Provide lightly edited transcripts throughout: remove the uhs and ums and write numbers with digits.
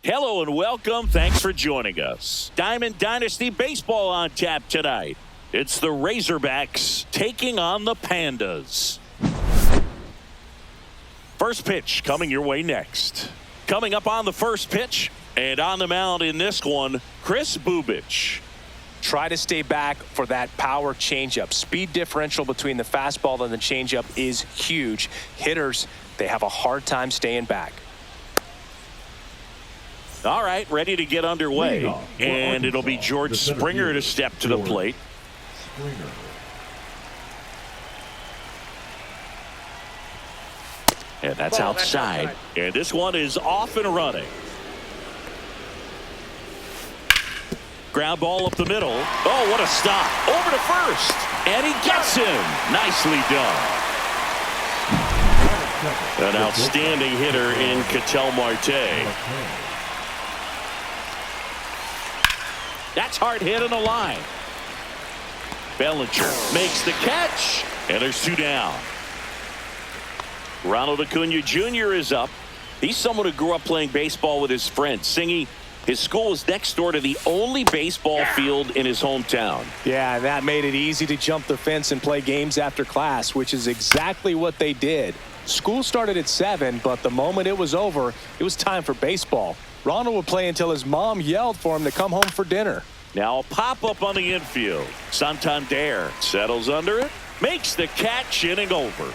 Hello and welcome. Thanks for joining us. Diamond Dynasty Baseball on tap tonight. It's the Razorbacks taking on the Pandas. First pitch coming your way next. Coming up on the first pitch and on the mound in this one, Kris Bubic. Try to stay back for that power changeup. Speed differential between the fastball and the changeup is huge. Hitters, they have a hard time staying back. All right, ready to get underway. And it'll be George Springer to step to the plate. And that's outside. And this one is off and running. Ground ball up the middle. Oh, what a stop. Over to first. And he gets him. Nicely done. An outstanding hitter in Ketel Marte. That's hard hit on the line. Bellinger makes the catch. And there's two down. Ronald Acuna Jr. is up. He's someone who grew up playing baseball with his friends. Singy, his school is next door to the only baseball field in his hometown. Yeah, that made it easy to jump the fence and play games after class, which is exactly what they did. School started at 7, but the moment it was over, it was time for baseball. Ronald would play until his mom yelled for him to come home for dinner. Now a pop-up on the infield. Santander settles under it, makes the catch, inning over.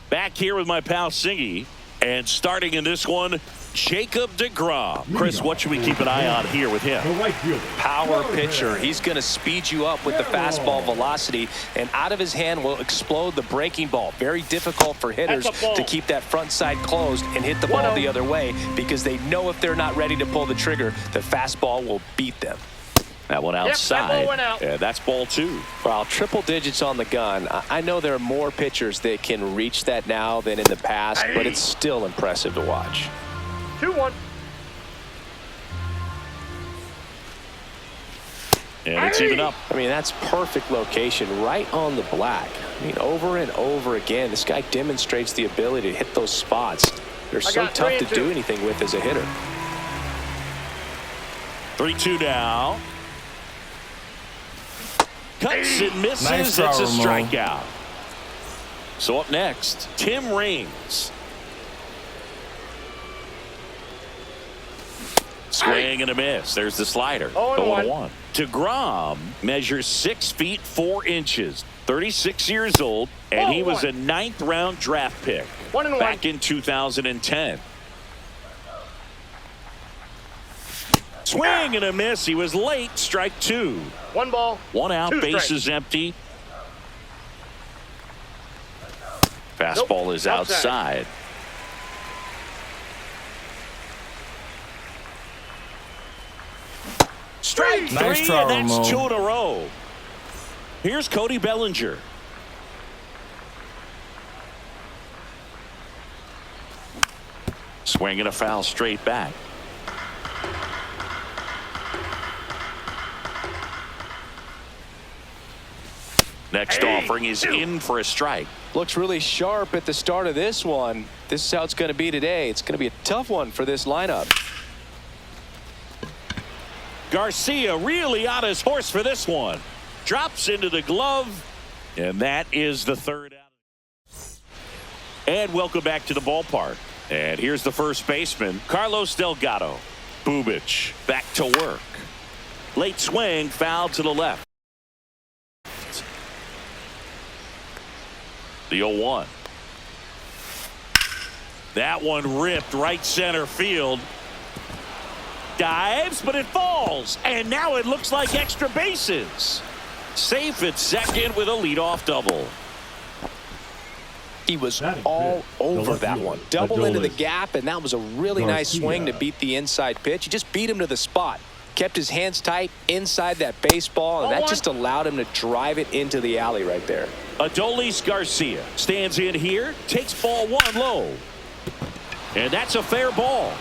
Back here with my pal Singy, and starting in this one, Jacob deGrom. Chris, what should we keep an eye on here with him? Power pitcher. He's going to speed you up with the fastball velocity, and out of his hand will explode the breaking ball. Very difficult for hitters to keep that front side closed and hit the ball the other way, because they know if they're not ready to pull the trigger, the fastball will beat them. That one outside. That ball went out. Yeah, that's ball 2. Well, triple digits on the gun. I know there are more pitchers that can reach that now than in the past, but it's still impressive to watch. 2-1. And it's even up. I mean, that's perfect location, right on the black. I mean, over and over again, this guy demonstrates the ability to hit those spots. They're so tough to do anything with as a hitter. 3-2 now. Cuts and misses. Nice It's a Ramon. strikeout. So up next, Tim Raines. Swing and a miss. There's the slider. 0-1. deGrom measures 6 feet 4 inches. 36 years old, and he was a 9th round draft pick 1-1. back in 2010. Swing and a miss. He was late. Strike 2. 1 ball. 1 out. 2 Bases strikes. empty. Fastball is outside. Strike 3, Nice try, and that's Ramon. 2 in a row. Here's Cody Bellinger. Swing and a foul straight back. Next offering is in for a strike. Looks really sharp at the start of this one. This is how it's going to be today. It's going to be a tough one for this lineup. Garcia really on his horse for this one. Drops into the glove, and that is the 3rd out. And welcome back to the ballpark. And here's the first baseman, Carlos Delgado. Bubic back to work. Late swing, foul to the left. The 0-1. That one ripped right center field. Dives, but it falls. And now it looks like extra bases. Safe at second with a leadoff double. He was all over that one. Double into the gap, and that was a really nice swing to beat the inside pitch. He just beat him to the spot. Kept his hands tight inside that baseball, and that just allowed him to drive it into the alley right there. Adolis Garcia stands in here, takes ball 1 low. And that's a fair ball.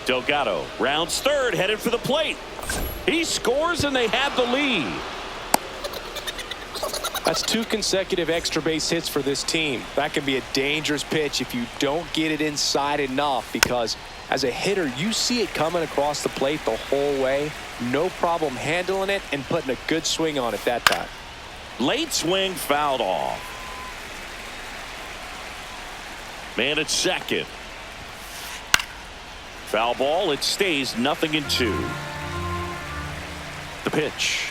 Delgado rounds third, headed for the plate. He scores, and they have the lead. That's 2 consecutive extra base hits for this team. That can be a dangerous pitch if you don't get it inside enough, because as a hitter, you see it coming across the plate the whole way. No problem handling it and putting a good swing on it that time. Late swing fouled off. Man at second. Foul ball. It stays 0-2. The pitch.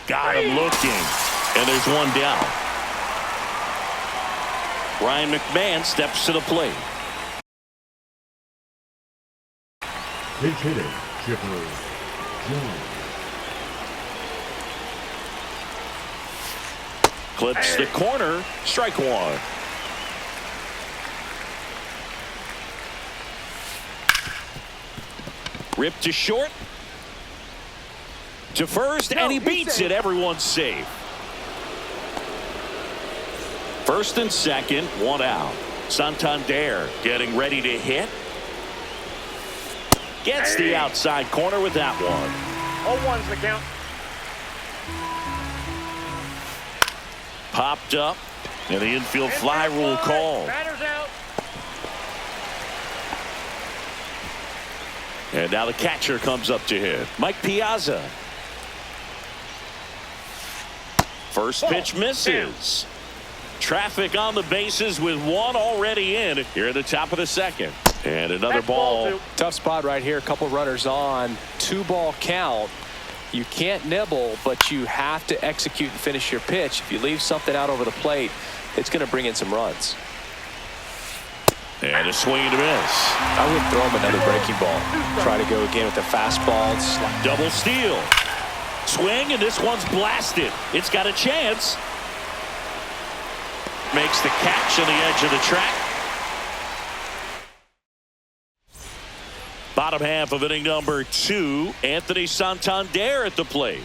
Got him looking. And there's one down. Ryan McMahon steps to the plate. Pinch hitting, Chipper Jones. Clips the corner. Strike one. Ripped to short. To first, and he beats it. Everyone's safe. First and second, one out. Santander getting ready to hit. Gets the outside corner with that one. 0-1's the count. Popped up, and the infield fly rule called. Batter's out. And now the catcher comes up to hit. Mike Piazza. First pitch misses. Traffic on the bases with one already in here at the top of the second. And another ball. Tough spot right here. A couple runners on. 2-ball count. You can't nibble, but you have to execute and finish your pitch. If you leave something out over the plate, it's going to bring in some runs. And a swing and a miss. I would throw him another breaking ball. Try to go again with the fastball. Double steal. Swing, and this one's blasted. It's got a chance. Makes the catch on the edge of the track. Bottom half of inning number 2. Anthony Santander at the plate.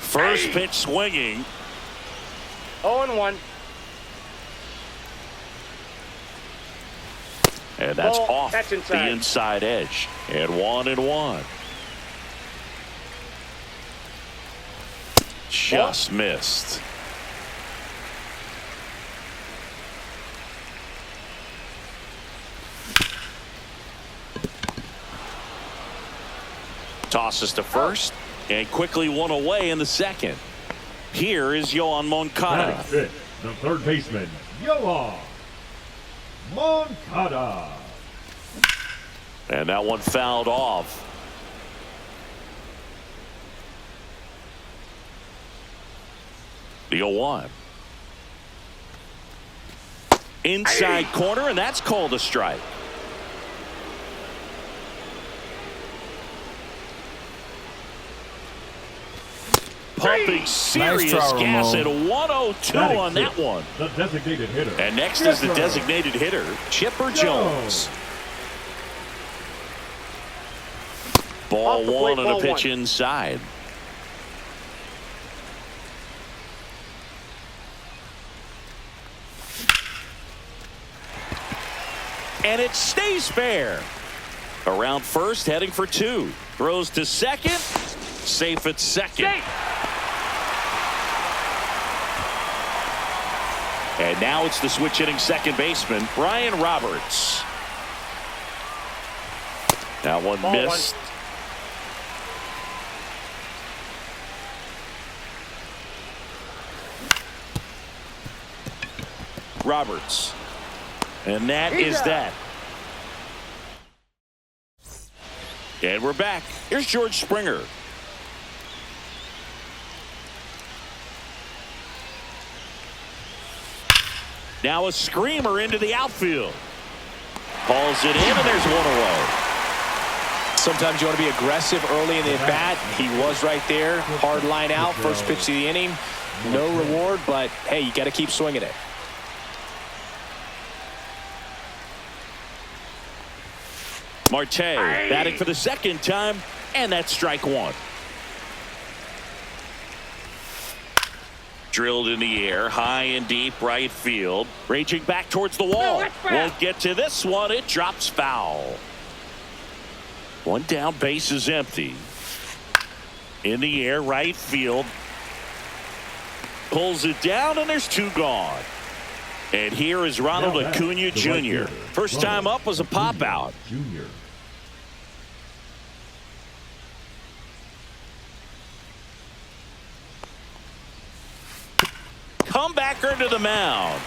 First pitch swinging. 0-1. And that's Ball. off That's the inside. inside edge. And 1-1. Just missed. Tosses to first and quickly one away in the second. Here is Yoan Moncada. Batting fifth, the third baseman, Yoan Moncada. And that one fouled off. The 0-1. Inside corner, and that's called a strike. Pumping serious gas at 102 on that one. The designated hitter. And next is the designated hitter, Chipper Jones. Ball one on a pitch inside. And it stays fair. Around first, heading for 2. Throws to second. Safe at second. And now it's the switch hitting second baseman, Brian Roberts. That one missed. Roberts. And that is that. And we're back. Here's George Springer. Now a screamer into the outfield. Hauls it in, and there's one away. Sometimes you want to be aggressive early in the at-bat. He was right there. Hard line out. First pitch of the inning. No reward, but, hey, you got to keep swinging it. Marte batting for the second time, and that's strike one. Drilled in the air, high and deep right field. Raging back towards the wall. Won't get to this one. It drops foul. One down, base is empty. In the air, right field. Pulls it down, and there's 2 gone. And here is Ronald Acuna Jr. First time up was a pop out. Jr. Comebacker to the mound.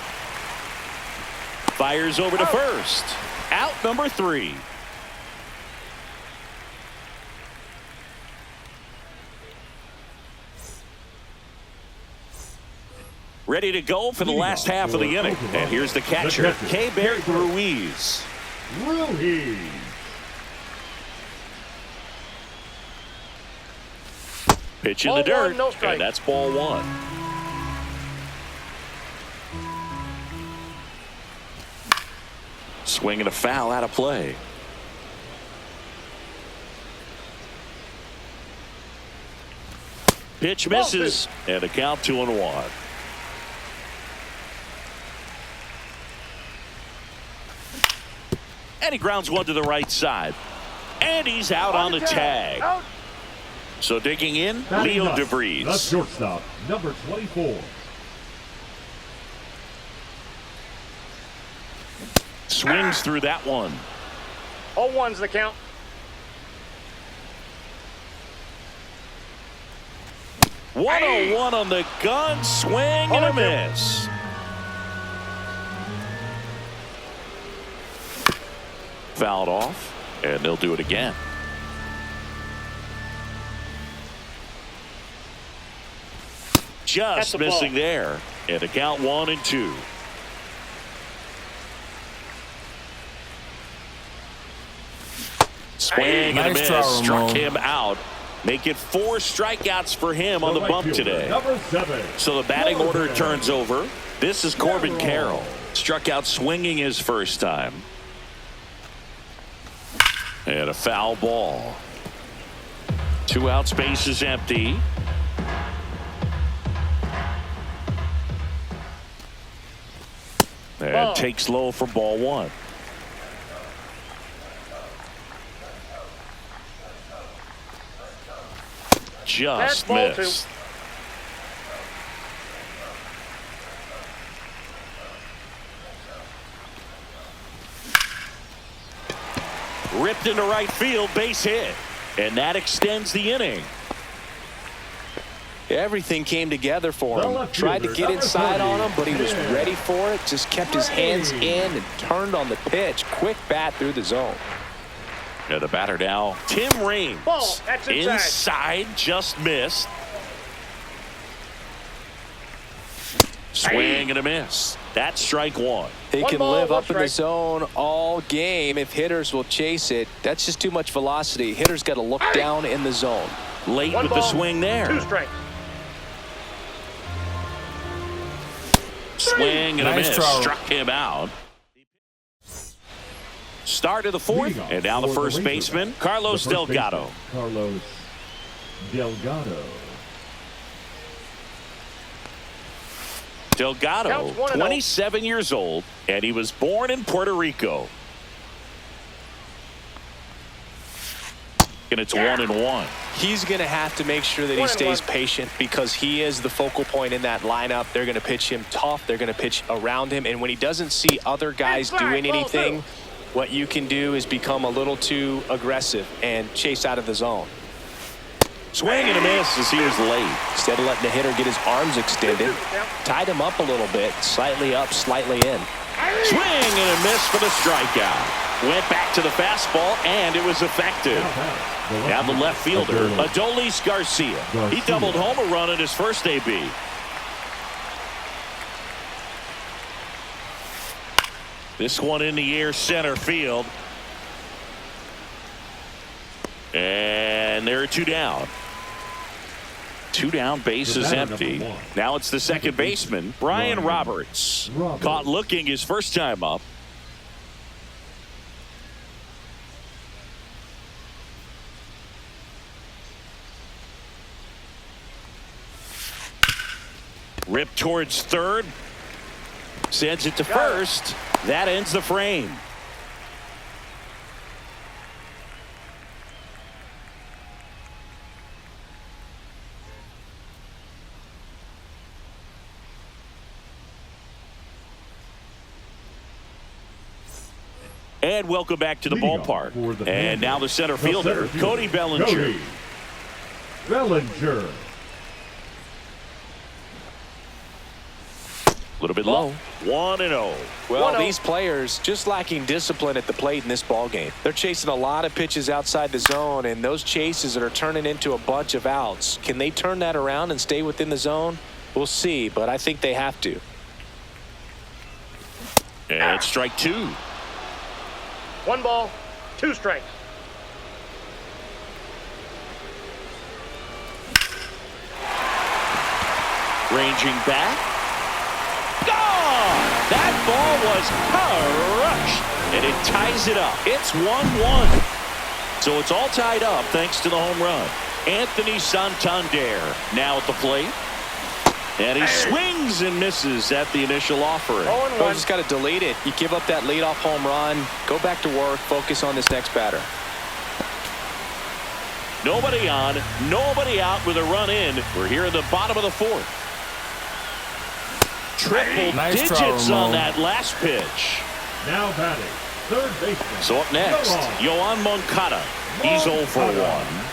Fires over to first. Out number 3. Ready to go for the last half of the inning. And here's the catcher, Keibert Ruiz. Ruiz. Pitch in the dirt, and that's ball 1. Swing and a foul out of play. Pitch misses, and a count 2-1. And he grounds one to the right side. And he's out on the tag. So digging in, Leo DeVries. The shortstop, number 24. Swings through that one. 0-1's the count. 1-0-1 on the gun. Swing and a miss. Fouled off, and they'll do it again. Just missing there. And a count 1-2. Swing and a miss. Struck him out. Make it 4 strikeouts for him on the bump today. Number 7. So the batting order turns over. This is Corbin Carroll. Struck out swinging his first time. And a foul ball. 2 outs, base is empty. And takes low for ball 1. Just missed. Ripped into right field, base hit. And that extends the inning. Everything came together for him. Tried to get inside on him, but he was ready for it. Just kept his hands in and turned on the pitch. Quick bat through the zone. Yeah, the batter now, Tim Raines. Inside, just missed. Swing and a miss. That's strike 1. He can live up in the zone all game if hitters will chase it. That's just too much velocity. Hitters got to look down in the zone. Late with the swing there. 2 strikes. Swing and a miss. Struck him out. Start of the 4th, and now the first baseman, Carlos Delgado. Carlos Delgado. Delgado, 27 years old, and he was born in Puerto Rico. And it's 1-1. He's going to have to make sure that he stays patient because he is the focal point in that lineup. They're going to pitch him tough. They're going to pitch around him. And when he doesn't see other guys doing anything, what you can do is become a little too aggressive and chase out of the zone. Swing and a miss as he was late. Instead of letting the hitter get his arms extended, tied him up a little bit, slightly up, slightly in. Swing and a miss for the strikeout. Went back to the fastball, and it was effective. Now the left fielder, Adolis Garcia. He doubled home a run in his first AB. This one in the air, center field. And there are 2 down. 2 down, base is empty. Now it's the second baseman, Brian Roberts. Caught looking his first time up. Rip towards third. Sends it to first. That ends the frame. And welcome back to the Leading off ballpark. for the And now the center fielder, Cody Bellinger. Cody Bellinger. A little bit low. 1-0. Well, 1-0. these players just lacking discipline at the plate in this ball game. They're chasing a lot of pitches outside the zone, and those chases that are turning into a bunch of outs. Can they turn that around and stay within the zone? We'll see, but I think they have to. And it's strike 2. 1 ball, 2 strikes. Ranging back. Gone! That ball was crushed, and it ties it up. It's 1-1. So it's all tied up thanks to the home run. Anthony Santander now at the plate. And he swings and misses at the initial offering. 0-1. Well, just got to delete it. You give up that leadoff home run, go back to work, focus on this next batter. Nobody on, nobody out with a run in. We're here in the bottom of the 4th. Triple digits on that last pitch. Now batting, third baseman. So up next, Yoan Moncada. He's 0 for 1.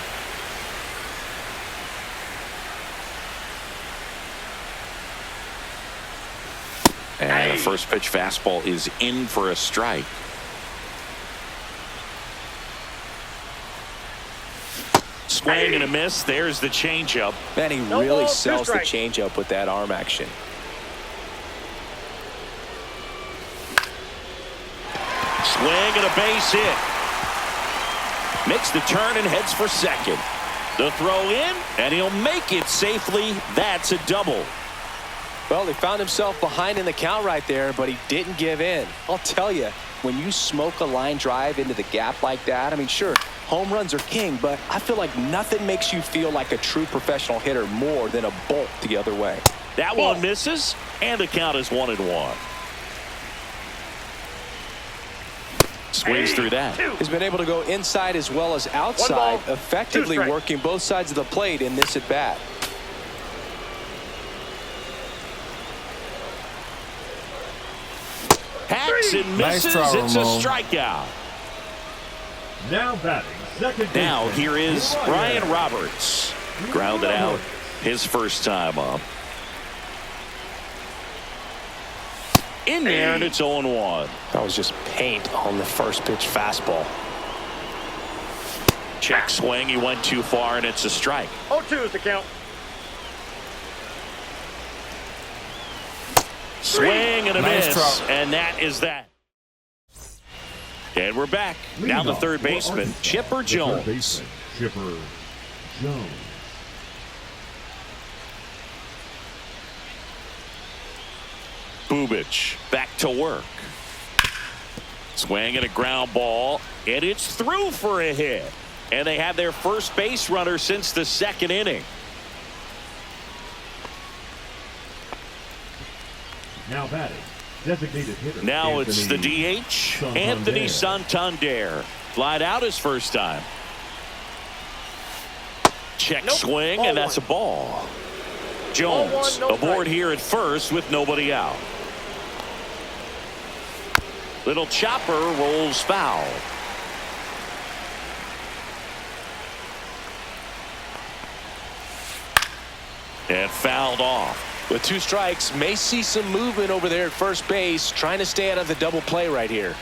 And the first pitch fastball is in for a strike. Swing and a miss. There's the changeup. Man, he No really ball, 2 sells the strikes. changeup with that arm action. Swing and a base hit. Makes the turn and heads for second. The throw in, and he'll make it safely. That's a double. Well, he found himself behind in the count right there, but he didn't give in. I'll tell you, when you smoke a line drive into the gap like that, I mean, sure, home runs are king, but I feel like nothing makes you feel like a true professional hitter more than a bolt the other way. That one misses, and the count is 1-1. Swings through that. He's been able to go inside as well as outside, ball, effectively 2 strikes. working both sides of the plate in this at-bat. Hacks and misses. It's a strikeout. Now batting, second baseman. Now here is Brian Roberts. Grounded out his first time up. In there, and it's 0-1. That was just paint on the first pitch fastball. Check swing. He went too far, and it's a strike. 0-2 is the count. Swing and a miss, and that is that. And we're back. Now the third baseman, Chipper Third Jones. baseman, Chipper Jones. Bubich back to work. Swing and a ground ball, and it's through for a hit. And they have their first base runner since the second inning. Now batting, designated hitter. Now it's the Anthony DH, Anthony Santander. Flied out his first time. Check swing, and that's a ball. Jones no aboard strike. here at first with nobody out. Little chopper rolls foul. And fouled off. With 2 strikes, may see some movement over there at first base, trying to stay out of the double play right here.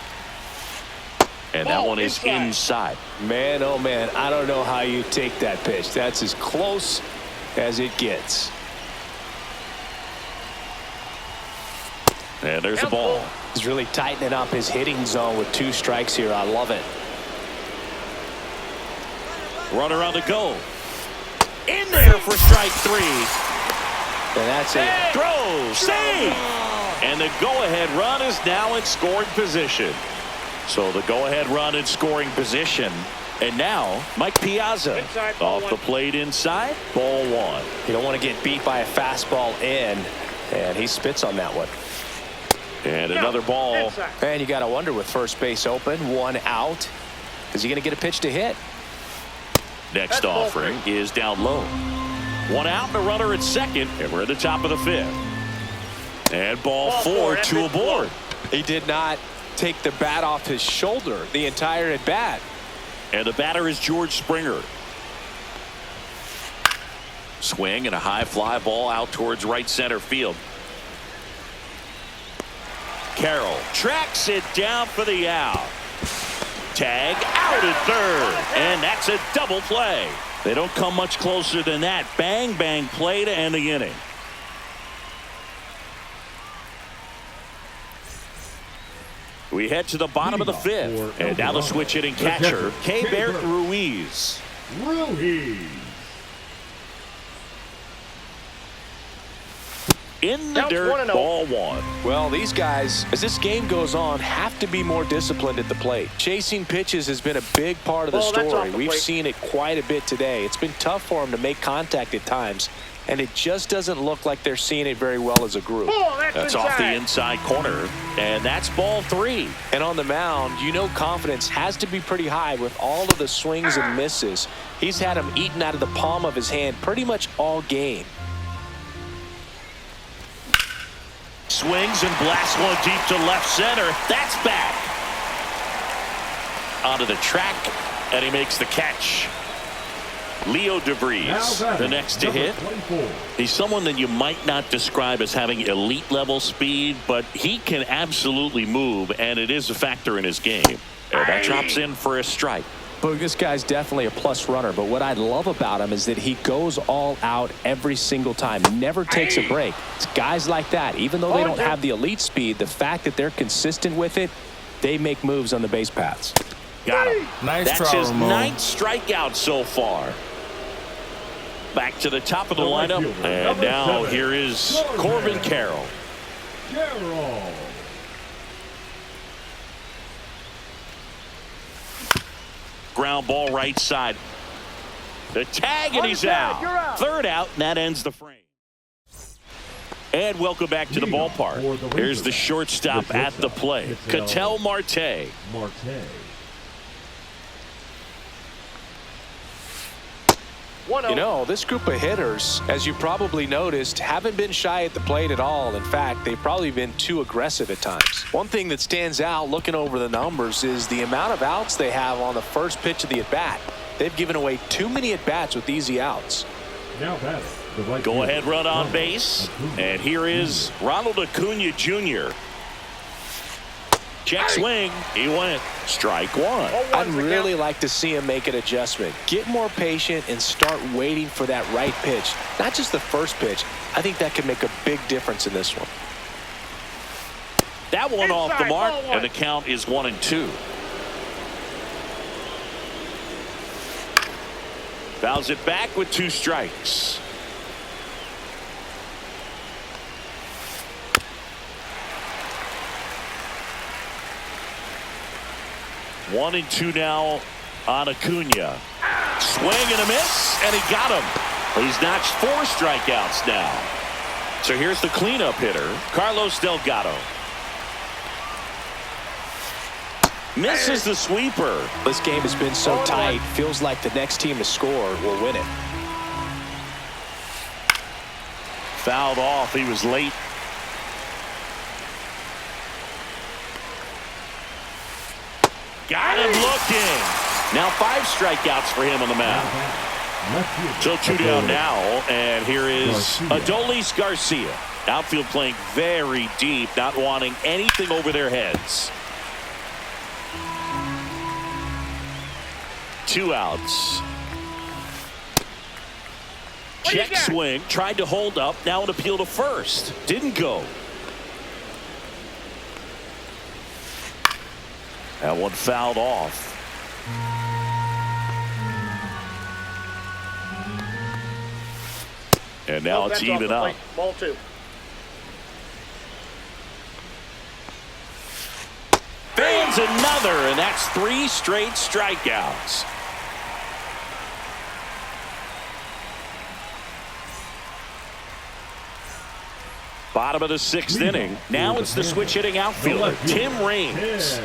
And that one is inside. Man, oh man, I don't know how you take that pitch. That's as close as it gets. And there's the ball. He's really tightening up his hitting zone with 2 strikes here. I love it. Runner on the go. In there for strike 3. And that's it. Throw, save, and the go-ahead run is now in scoring position. So the go-ahead run in scoring position, and now Mike Piazza Inside, ball off one. the plate inside, ball 1. You don't want to get beat by a fastball in, and he spits on that one. And another ball. Inside. And you got to wonder, with first base open, 1 out, is he going to get a pitch to hit? Next That's ball offering is down low. 1 out and a runner at second, and we're at the top of the 5th. And ball 4, Ball 4, 2 and aboard. He did not take the bat off his shoulder the entire at bat. And the batter is George Springer. Swing and a high fly ball out towards right center field. Carroll tracks it down for the out. Tag out at third, and that's a double play. They don't come much closer than that. Bang, bang play to end the inning. We head to the bottom of the fifth, and now the switch hitting catcher, Keibert Ruiz. In the dirt, ball one. Well, these guys, as this game goes on, have to be more disciplined at the plate. Chasing pitches has been a big part of the story. We've seen it quite a bit today. It's been tough for them to make contact at times, and it just doesn't look like they're seeing it very well as a group. That's off the inside corner, and that's ball three. And on the mound, you know confidence has to be pretty high with all of the swings and misses. He's had them eaten out of the palm of his hand pretty much all game. Swings and blasts one deep to left center. That's back. Onto the track, and he makes the catch. Leo DeVries, the next to hit. He's someone that you might not describe as having elite level speed, but he can absolutely move, and it is a factor in his game. And that drops in for a strike. But this guy's definitely a plus runner, but what I love about him is that he goes all out every single time. Never takes a break. It's guys like that, even though they don't have the elite speed, the fact that they're consistent with it, they make moves on the base paths. Got him. Nice That's try, his Ramon. ninth strikeout so far. Back to the top of the lineup, and now here is Corbin Carroll. Ground ball right side. The tag, and he's out. Third out, and that ends the frame. And welcome back to the ballpark. Here's the shortstop at the plate, Ketel Marte. You know, this group of hitters, as you probably noticed, haven't been shy at the plate at all. In fact, they've probably been too aggressive at times. One thing that stands out looking over the numbers is the amount of outs they have on the first pitch of the at-bat. They've given away too many at-bats with easy outs. Now batting, the right Go fielder, ahead run on base. And here is Ronald Acuna Jr. Check swing. He went. Strike one. I'd really like to see him make an adjustment. Get more patient and start waiting for that right pitch. Not just the first pitch. I think that could make a big difference in this one. That one off the mark, and the count is 1-2. Fouls it back with 2 strikes. One and 2 now on Acuna. Swing and a miss, and he got him. He's notched 4 strikeouts now. So here's the cleanup hitter, Carlos Delgado. Misses the sweeper. This game has been so tight, feels like the next team to score will win it. Fouled off. He was late. Got him looking. Now 5 strikeouts for him on the mound. So 2 down now, and here is Adolis Garcia. Outfield playing very deep, not wanting anything over their heads. 2 outs. Check swing, tried to hold up, now an appeal to first. Didn't go. That one fouled off. And now it's even up. Ball 2. Fans another, and that's 3 straight strikeouts. Bottom of the 6th inning. Now it's the switch hitting outfielder, Tim Raines.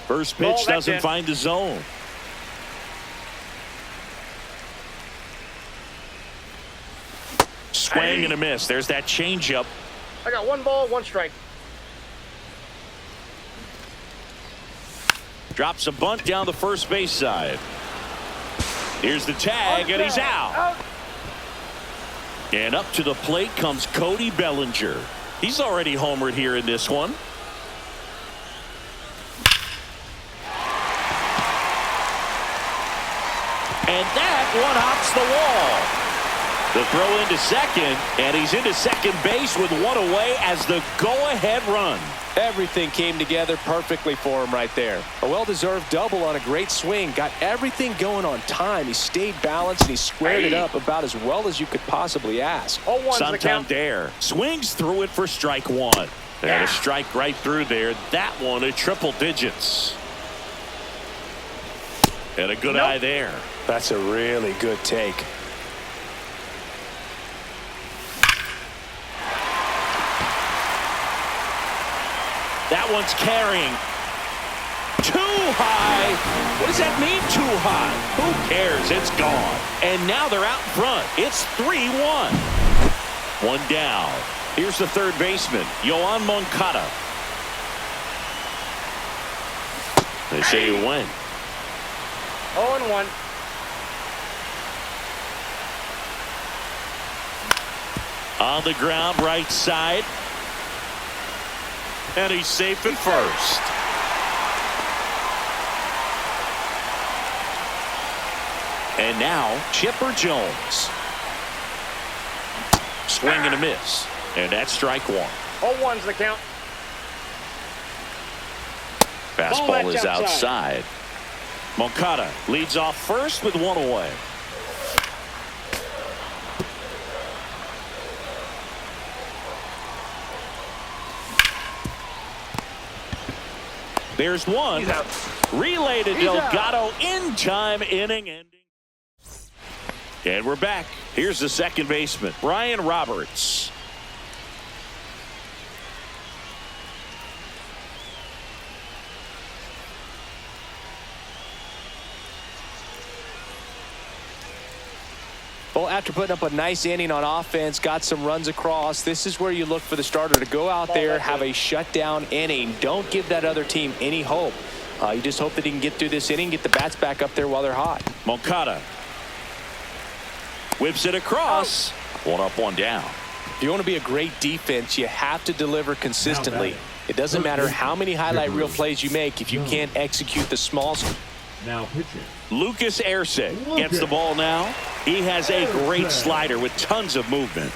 First pitch doesn't find the zone. swing and a miss. There's that changeup. I got 1 ball, 1 strike. Drops a bunt down the first base side. Here's the tag, and he's out. And up to the plate comes Cody Bellinger. He's already homered here in this one. And that one hops the wall. The throw into second, and he's into second base with 1 away as the go-ahead run. Everything came together perfectly for him right there. A well-deserved double on a great swing. Got everything going on time. He stayed balanced, and he squared it up about as well as you could possibly ask. 0-1's the count. Santander swings through it for strike 1. And a strike right through there. That one at triple digits. And a good eye there. That's a really good take. That one's carrying. Too high. What does that mean, too high? Who cares? It's gone. And now they're out front. It's 3-1. 1 down. Here's the third baseman, Yoan Moncada. They say he went. 0-1. On the ground, right side. And he's safe at first. And now Chipper Jones. Swing and a miss. And that's strike 1. 0-1's the count. Fastball is outside. Moncada leads off first with 1 away. There's one. Relay to Delgado in time, inning ending. And we're back. Here's the second baseman, Brian Roberts. Well, after putting up a nice inning on offense, got some runs across, this is where you look for the starter to go out there, have a shutdown inning. Don't give that other team any hope. You just hope that he can get through this inning, get the bats back up there while they're hot. Moncada whips it across. 1 up, 1 down. If you want to be a great defense, you have to deliver consistently. It doesn't matter how many highlight reel plays you make if you can't execute the small. Now pitching. Lucas Erceg gets the ball now. He has a great slider with tons of movement.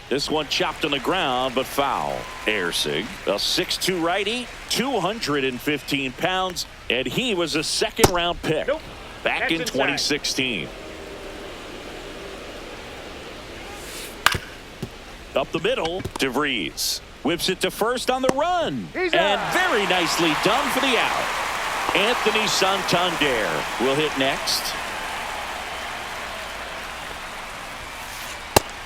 This one chopped on the ground, but foul. Erceg, a 6'2" righty, 215 pounds, and he was a second-round pick back in 2016. Up the middle, DeVries whips it to first on the run. And very nicely done for the out. Anthony Santander will hit next.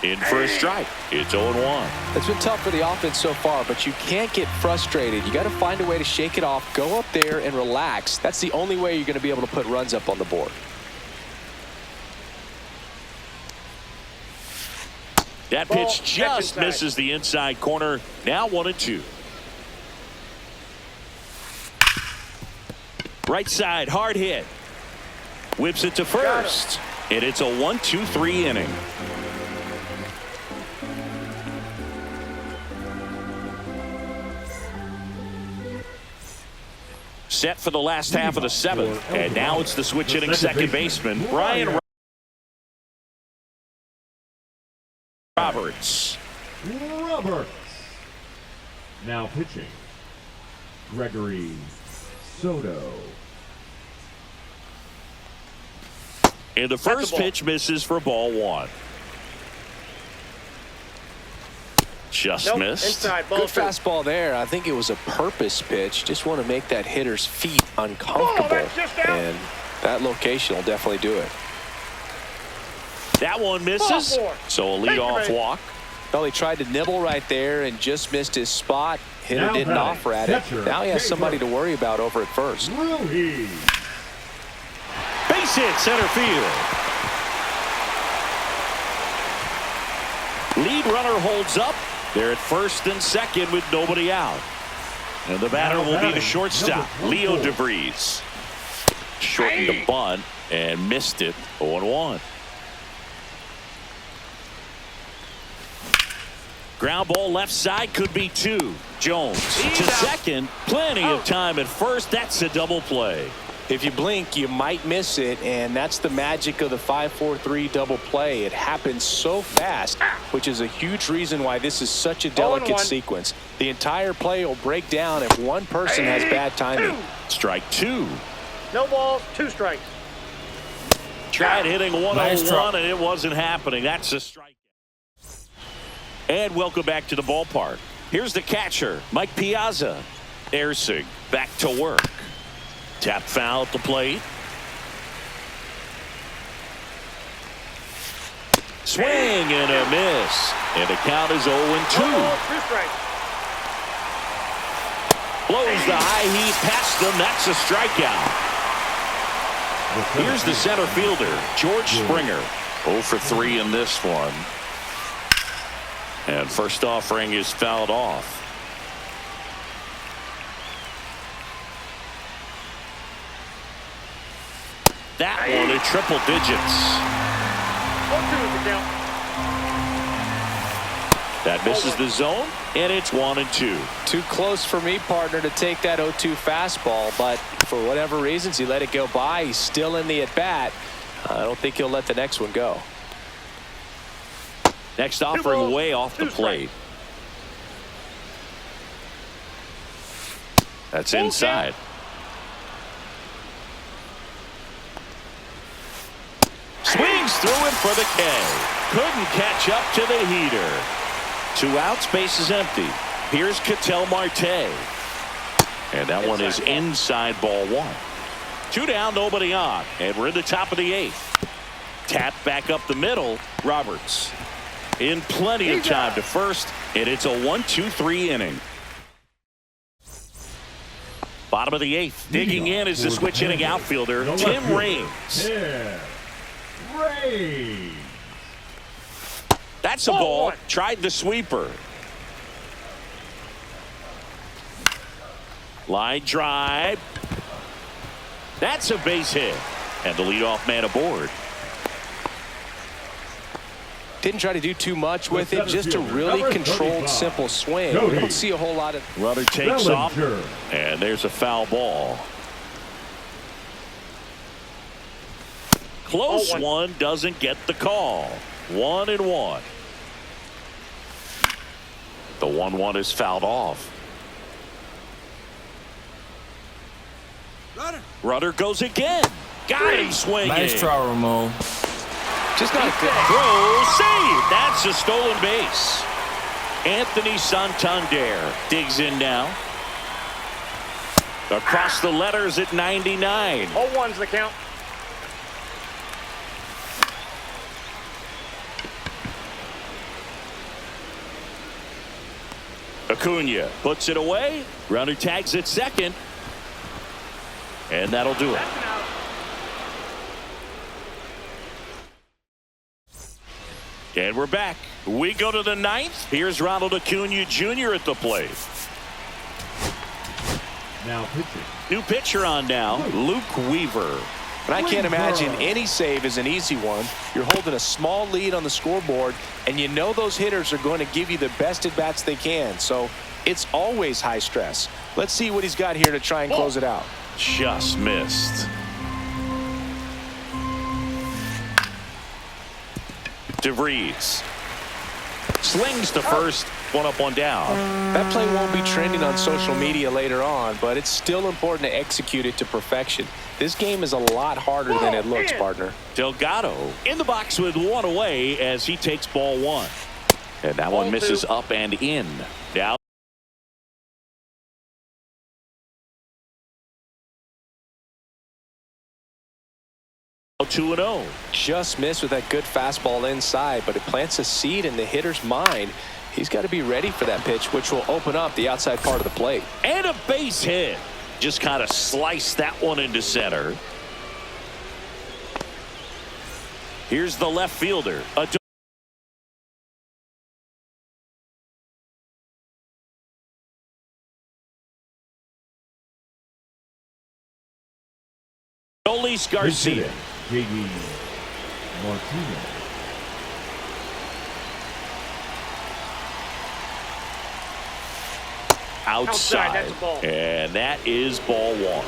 In for a strike. It's 0-1. It's been tough for the offense so far, but you can't get frustrated. You got to find a way to shake it off, go up there and relax. That's the only way you're going to be able to put runs up on the board. That pitch just misses the inside corner. Now 1-2. Right side, hard hit. Whips it to first. And it's a 1-2-3 inning. Set for the last half of the 7th. And now it's the switch hitting second baseman, Brian Roberts. Now pitching, Gregory Soto. And the first pitch misses for ball 1. Just missed. Inside, Good fastball there. I think it was a purpose pitch. Just want to make that hitter's feet uncomfortable. And that location will definitely do it. That one misses. So a leadoff walk. Well, he tried to nibble right there and just missed his spot. Hitter Now didn't batting, offer at it. catcher, Now he has Jay somebody to Bruce. worry about over at first. Ruiz. Base hit center field. Lead runner holds up. They're at first and second with nobody out. And the batter Now will be the batting, shortstop, number Leo 24. DeVries. Shortened the bunt and missed it. 0-1. Ground ball left side, could be two. Jones to second. Plenty of time at first. That's a double play. If you blink, you might miss it, and that's the magic of the 5-4-3 double play. It happens so fast, which is a huge reason why this is such a delicate 0-1. sequence. The entire play will break down if one person has bad timing. Strike two. No balls, 2 strikes. Tried hitting 101 Nice drop. and it wasn't happening. That's a strike. And welcome back to the ballpark. Here's the catcher, Mike Piazza. Ersig back to work. Tap foul at the plate. Swing and a miss. And the count is 0-2. No balls, 2 strikes. Blows the high heat past them. That's a strikeout. Here's the center fielder, George Springer. 0 for 3 in this one. And first offering is fouled off. That one in triple digits. 0-2 is the count. That misses the zone, and it's 1-2. Too close for me, partner, to take that 0-2 fastball, but for whatever reasons, he let it go by. He's still in the at-bat. I don't think he'll let the next one go. Next offering way off the plate. That's inside. Swings through him for the K. Couldn't catch up to the heater. 2 outs, base is empty. Here's Ketel Marte. And that one is inside, ball 1. 2 down, nobody on. And we're in the top of the 8th. Tap back up the middle. Roberts in plenty of time to first, and it's a 1-2-3 inning. Bottom of the 8th. Digging in is the switch hitting outfielder, Tim Raines. Tim Raines. That's a ball. Tried the sweeper. Line drive. That's a base hit. And the leadoff man aboard. Didn't try to do too much with it, just a really controlled, simple swing. We don't see a whole lot of... Runner takes off, and there's a foul ball. Close one, doesn't get the call. 1-1. The 1-1 is fouled off. Runner goes again. Got him swinging. Nice try, Ramon. Just not a good Throw, save. That's a stolen base. Anthony Santander digs in now. Across the letters at 99. 0-1's the count. Acuna puts it away. Runner tags at second. And that'll do it. That's an out. And we're back. We go to the 9th. Here's Ronald Acuna Jr. at the plate. Now pitching. New pitcher on now, Luke Weaver. And I can't imagine any save is an easy one. You're holding a small lead on the scoreboard, and you know those hitters are going to give you the best at-bats they can. So it's always high stress. Let's see what he's got here to try and close it out. Just missed. DeVries slings to first. 1 up, 1 down. That play won't be trending on social media later on, but it's still important to execute it to perfection. This game is a lot harder than it looks, partner. Delgado in the box with 1 away as he takes ball 1. And that one misses up and in. Now 2-0. Just missed with that good fastball inside, but it plants a seed in the hitter's mind. He's got to be ready for that pitch, which will open up the outside part of the plate. And a base hit. Just kind of sliced that one into center. Here's the left fielder. Adolis Garcia. J.D. Martinez. Outside. That's a ball. And that is ball one.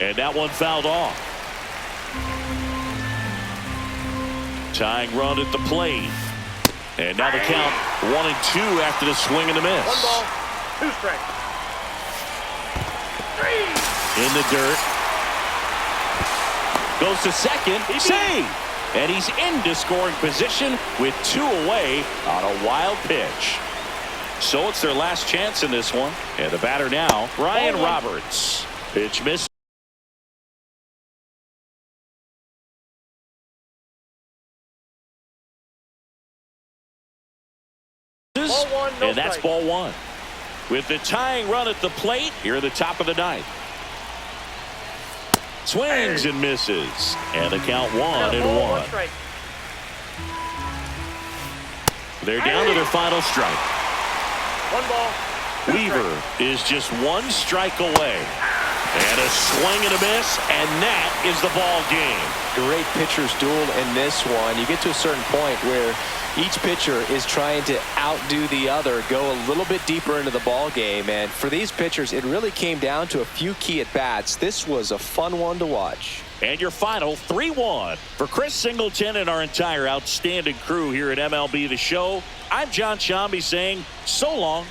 And that one fouled off. Tying run at the plate. And now the count 1-2 after the swing and a miss. 1 ball, 2 strikes. 3. In the dirt. Goes to second. Save. And he's into scoring position with 2 away on a wild pitch. So it's their last chance in this one. And the batter now, Ryan Roberts. Pitch miss. Ball 1, no and that's strike. ball 1. With the tying run at the plate, here at the top of the ninth. Swings and misses. And the count 1-1. Ball 1 strike. They're down to their final strike. 1 ball, 2 Weaver is just 1 strike away. And a swing and a miss, and that is the ball game. Great pitcher's duel in this one. You get to a certain point where each pitcher is trying to outdo the other, go a little bit deeper into the ball game. And for these pitchers, it really came down to a few key at-bats. This was a fun one to watch. And your final 3-1. For Chris Singleton and our entire outstanding crew here at MLB The Show, I'm John Shambi saying so long.